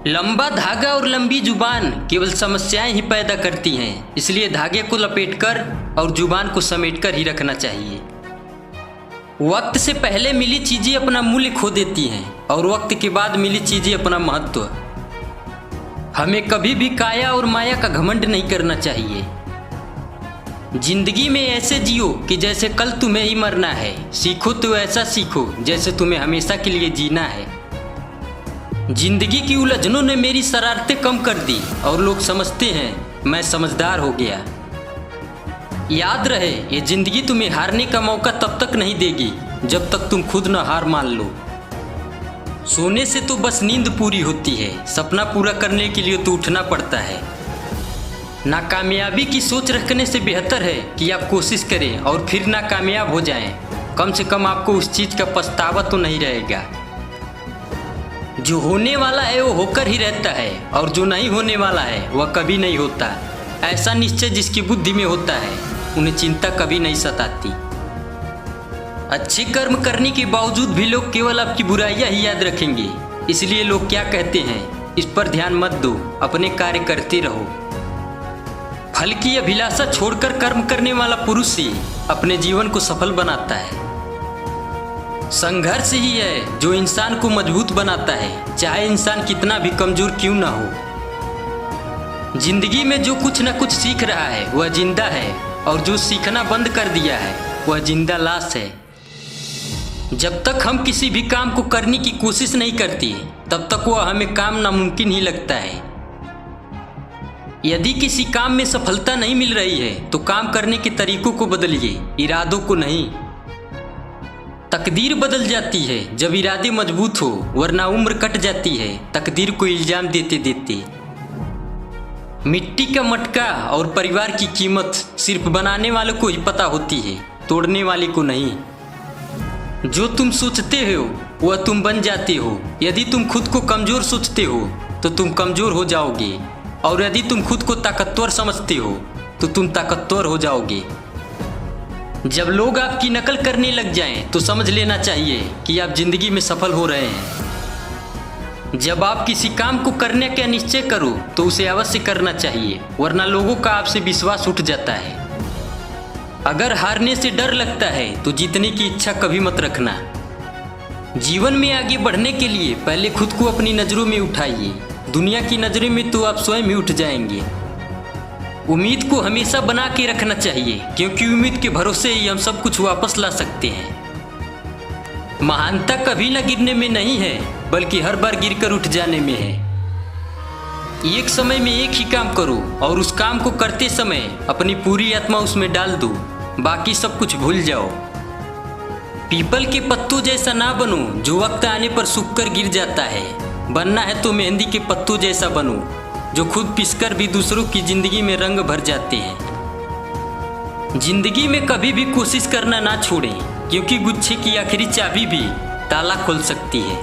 लंबा धागा और लंबी जुबान केवल समस्याएं ही पैदा करती हैं, इसलिए धागे को लपेटकर और जुबान को समेटकर ही रखना चाहिए। वक्त से पहले मिली चीजें अपना मूल्य खो देती हैं और वक्त के बाद मिली चीजें अपना महत्व। हमें कभी भी काया और माया का घमंड नहीं करना चाहिए। जिंदगी में ऐसे जियो कि जैसे कल तुम्हें ही मरना है। सीखो तो ऐसा सीखो जैसे तुम्हें हमेशा के लिए जीना है। जिंदगी की उलझनों ने मेरी शरारतें कम कर दी और लोग समझते हैं मैं समझदार हो गया। याद रहे, ये जिंदगी तुम्हें हारने का मौका तब तक नहीं देगी जब तक तुम खुद न हार मान लो। सोने से तो बस नींद पूरी होती है, सपना पूरा करने के लिए तो उठना पड़ता है। नाकामयाबी की सोच रखने से बेहतर है कि आप कोशिश करें और फिर नाकामयाब हो जाएं। कम से कम आपको उस चीज का पछतावा तो नहीं रहेगा। जो होने वाला है वो होकर ही रहता है और जो नहीं होने वाला है वह कभी नहीं होता। ऐसा निश्चय जिसकी बुद्धि में होता है उन्हें चिंता कभी नहीं सताती। अच्छे कर्म करने के बावजूद भी लोग केवल आपकी बुराइयां ही याद रखेंगे। इसलिए लोग क्या कहते हैं इस पर ध्यान मत दो, अपने कार्य करते रहो। फल की अभिलाषा छोड़कर कर्म करने वाला पुरुष ही अपने जीवन को सफल बनाता है। संघर्ष ही है जो इंसान को मजबूत बनाता है, चाहे इंसान कितना भी कमजोर क्यों ना हो। जिंदगी में जो कुछ न कुछ सीख रहा है वह जिंदा है और जो सीखना बंद कर दिया है वह जिंदा लाश है। जब तक हम किसी भी काम को करने की कोशिश नहीं करते तब तक वह हमें काम नामुमकिन ही लगता है। यदि किसी काम में सफलता नहीं मिल रही है तो काम करने के तरीकों को बदलिए, इरादों को नहीं। तकदीर बदल जाती है जब इरादे मजबूत हो, वरना उम्र कट जाती है तकदीर को इल्जाम देते देते। मिट्टी का मटका और परिवार की कीमत सिर्फ बनाने वाले को ही पता होती है, तोड़ने वाले को नहीं। जो तुम सोचते हो वह तुम बन जाते हो। यदि तुम खुद को कमजोर सोचते हो तो तुम कमजोर हो जाओगे और यदि तुम खुद को ताकतवर समझते हो तो तुम ताकतवर हो जाओगे। जब लोग आपकी नकल करने लग जाएं तो समझ लेना चाहिए कि आप जिंदगी में सफल हो रहे हैं। जब आप किसी काम को करने का निश्चय करो तो उसे अवश्य करना चाहिए, वरना लोगों का आपसे विश्वास उठ जाता है। अगर हारने से डर लगता है तो जीतने की इच्छा कभी मत रखना। जीवन में आगे बढ़ने के लिए पहले खुद को अपनी नजरों में उठाइए। दुनिया की नजरों में तो आप स्वयं ही उठ जाएंगे। उम्मीद को हमेशा बना के रखना चाहिए क्योंकि उम्मीद के भरोसे ही हम सब कुछ वापस ला सकते हैं। महानता कभी न गिरने में नहीं है बल्कि हर बार गिरकर उठ जाने में है। एक समय में एक ही काम करो और उस काम को करते समय अपनी पूरी आत्मा उसमें डाल दो, बाकी सब कुछ भूल जाओ। पीपल के पत्तों जैसा ना बनो जो वक्त आने पर सूख कर गिर जाता है। बनना है तो मेहंदी के पत्तों जैसा बनो जो खुद पिसकर भी दूसरों की जिंदगी में रंग भर जाते हैं। जिंदगी में कभी भी कोशिश करना ना छोड़ें क्योंकि गुच्छे की आखिरी चाबी भी ताला खोल सकती है।